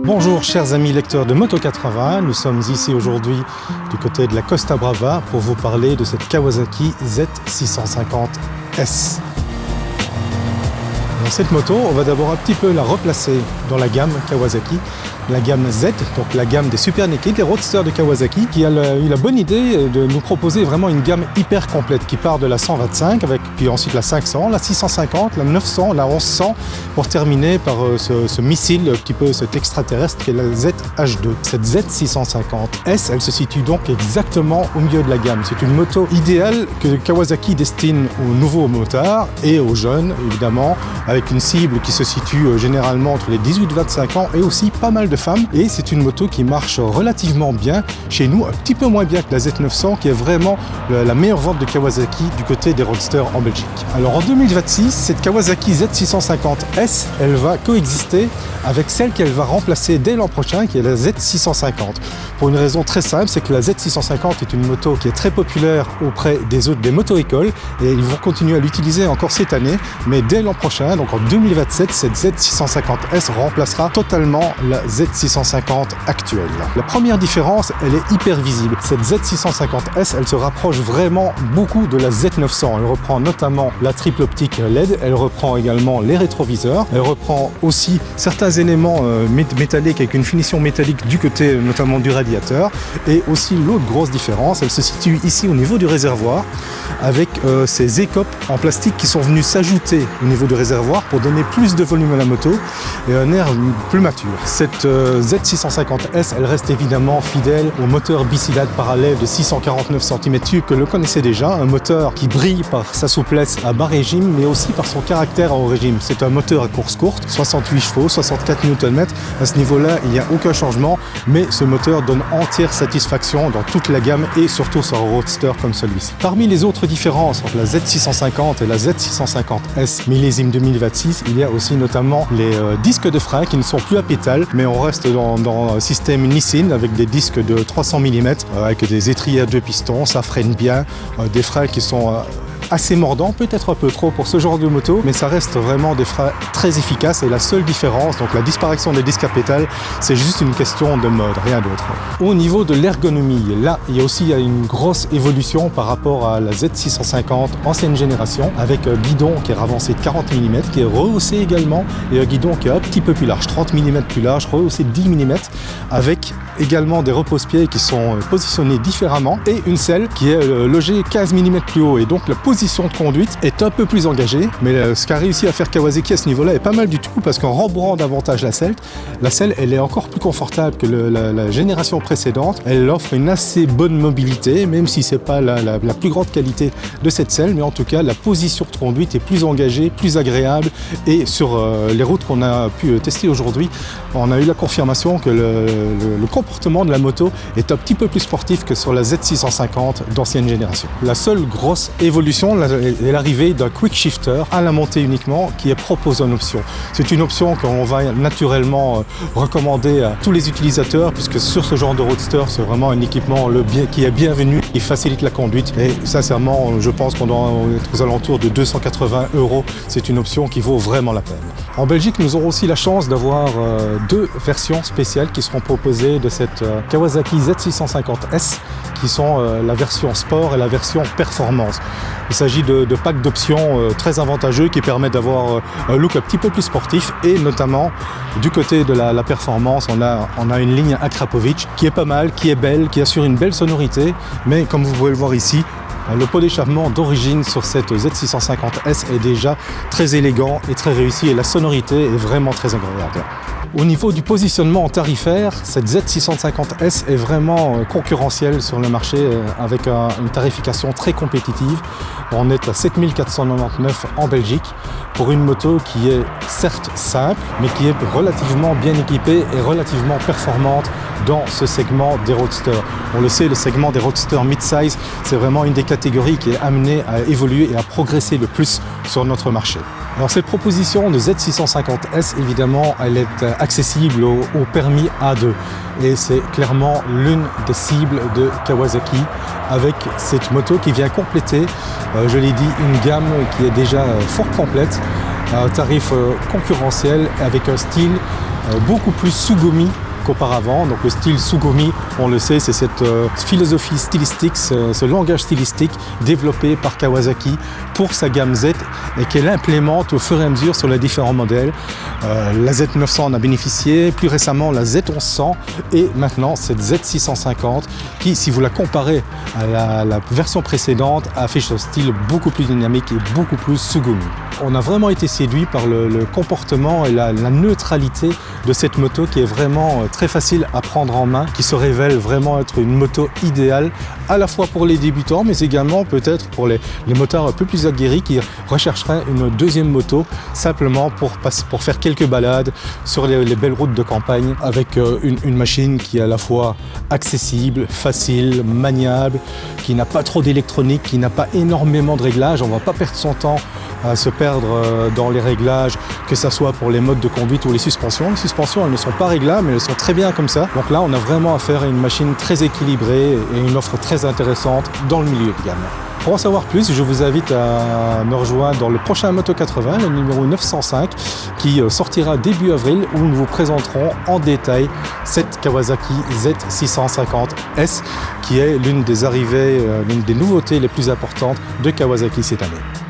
Bonjour chers amis lecteurs de Moto80, nous sommes ici aujourd'hui du côté de la Costa Brava pour vous parler de cette Kawasaki Z650S. Dans cette moto, on va d'abord un petit peu la replacer dans la gamme Kawasaki, la gamme Z, donc la gamme des Super Naked, les roadsters de Kawasaki, qui a eu la bonne idée de nous proposer vraiment une gamme hyper complète qui part de la 125, puis ensuite la 500, la 650, la 900, la 1100, pour terminer par ce missile, un petit peu cet extraterrestre qui est la ZH2. Cette Z650S, elle se situe donc exactement au milieu de la gamme. C'est une moto idéale que Kawasaki destine aux nouveaux motards et aux jeunes, évidemment, avec une cible qui se situe généralement entre les 18 et 25 ans et aussi pas mal de femmes. Et c'est une moto qui marche relativement bien chez nous, un petit peu moins bien que la Z900 qui est vraiment la meilleure vente de Kawasaki du côté des roadsters en Belgique. Alors en 2026, cette Kawasaki Z650S, elle va coexister avec celle qu'elle va remplacer dès l'an prochain, qui est la Z650. Pour une raison très simple, c'est que la Z650 est une moto qui est très populaire auprès des moto-écoles et ils vont continuer à l'utiliser encore cette année, mais dès l'an prochain, donc en 2027, cette Z650S remplacera totalement la Z650 actuelle. La première différence, elle est hyper visible. Cette Z650S, elle se rapproche vraiment beaucoup de la Z900. Elle reprend notamment la triple optique LED, elle reprend également les rétroviseurs, elle reprend aussi certains éléments métalliques avec une finition métallique du côté notamment du radiateur. Et aussi l'autre grosse différence, elle se situe ici au niveau du réservoir avec ces écopes en plastique qui sont venus s'ajouter au niveau du réservoir pour donner plus de volume à la moto et un air plus mature. Cette Z650S, elle reste évidemment fidèle au moteur bicylindre parallèle de 649 cm3 que l'on connaissait déjà, un moteur qui brille par sa souplesse à bas régime mais aussi par son caractère à haut régime. C'est un moteur à course courte, 68 chevaux, 64 Nm. À ce niveau-là, il n'y a aucun changement, mais ce moteur donne entière satisfaction dans toute la gamme et surtout sur un roadster comme celui-ci. Parmi les autres différences entre la Z650 et la Z650S millésime 2026, il y a aussi notamment les disques de frein qui ne sont plus à pédale, mais on reste dans un système Nissin avec des disques de 300 mm, avec des étriers à deux pistons, ça freine bien, des freins qui sont assez mordant, peut-être un peu trop pour ce genre de moto, mais ça reste vraiment des freins très efficaces et la seule différence, donc la disparition des disques à pédale, c'est juste une question de mode, rien d'autre. Au niveau de l'ergonomie, là, il y a aussi une grosse évolution par rapport à la Z650 ancienne génération, avec un guidon qui est ravancé de 40 mm, qui est rehaussé également, et un guidon qui est un petit peu plus large, 30 mm plus large, rehaussé de 10 mm, avec également des repose-pieds qui sont positionnés différemment, et une selle qui est logée 15 mm plus haut, et donc la position de conduite est un peu plus engagée, mais ce qu'a réussi à faire Kawasaki à ce niveau-là est pas mal du tout, parce qu'en rembourrant davantage la selle, elle est encore plus confortable que la génération précédente. Elle offre une assez bonne mobilité, même si c'est pas la plus grande qualité de cette selle, mais en tout cas la position de conduite est plus engagée, plus agréable, et sur les routes qu'on a pu tester aujourd'hui, on a eu la confirmation que le comportement de la moto est un petit peu plus sportif que sur la Z650 d'ancienne génération. La seule grosse évolution est l'arrivée d'un quick shifter à la montée uniquement qui est proposé en option. C'est une option qu'on va naturellement recommander à tous les utilisateurs, puisque sur ce genre de roadster, c'est vraiment un équipement qui est bienvenu, qui facilite la conduite, et sincèrement, je pense qu'on doit être aux alentours de 280 €. C'est une option qui vaut vraiment la peine. En Belgique, nous aurons aussi la chance d'avoir deux versions spéciales qui seront proposées de cette Kawasaki Z650S, qui sont la version sport et la version performance. Il s'agit de packs d'options très avantageux qui permettent d'avoir un look un petit peu plus sportif, et notamment du côté de la performance, on a une ligne Akrapovic qui est pas mal, qui est belle, qui assure une belle sonorité, mais comme vous pouvez le voir ici, le pot d'échappement d'origine sur cette Z650S est déjà très élégant et très réussi, et la sonorité est vraiment très agréable. Au niveau du positionnement tarifaire, cette Z650S est vraiment concurrentielle sur le marché avec une tarification très compétitive. On est à 7 499 en Belgique pour une moto qui est certes simple, mais qui est relativement bien équipée et relativement performante dans ce segment des roadsters. On le sait, le segment des roadsters mid-size, c'est vraiment une des catégories qui est amenée à évoluer et à progresser le plus sur notre marché. Alors cette proposition de Z650S, évidemment, elle est accessible au permis A2, et c'est clairement l'une des cibles de Kawasaki avec cette moto qui vient compléter, je l'ai dit, une gamme qui est déjà fort complète, à un tarif concurrentiel avec un style beaucoup plus Sugumi qu'auparavant. Donc le style Sugumi, on le sait, c'est cette philosophie stylistique, ce langage stylistique développé par Kawasaki pour sa gamme Z et qu'elle implémente au fur et à mesure sur les différents modèles. La Z900 en a bénéficié, plus récemment la Z1100 et maintenant cette Z650 qui, si vous la comparez à la version précédente, affiche un style beaucoup plus dynamique et beaucoup plus Sugumi. On a vraiment été séduit par le comportement et la neutralité de cette moto qui est vraiment très facile à prendre en main, qui se révèle vraiment être une moto idéale à la fois pour les débutants mais également peut-être pour les motards un peu plus aguerris qui rechercheraient une deuxième moto simplement pour faire quelques balades sur les belles routes de campagne avec une machine qui est à la fois accessible, facile, maniable, qui n'a pas trop d'électronique, qui n'a pas énormément de réglages. On ne va pas perdre son temps à se perdre dans les réglages, que ce soit pour les modes de conduite ou les suspensions. Les suspensions, elles ne sont pas réglables, mais elles sont très bien comme ça. Donc là, on a vraiment affaire à une machine très équilibrée et une offre très intéressante dans le milieu de gamme. Pour en savoir plus, je vous invite à me rejoindre dans le prochain Moto 80, le numéro 905, qui sortira début avril, où nous vous présenterons en détail cette Kawasaki Z650S, qui est l'une des arrivées, l'une des nouveautés les plus importantes de Kawasaki cette année.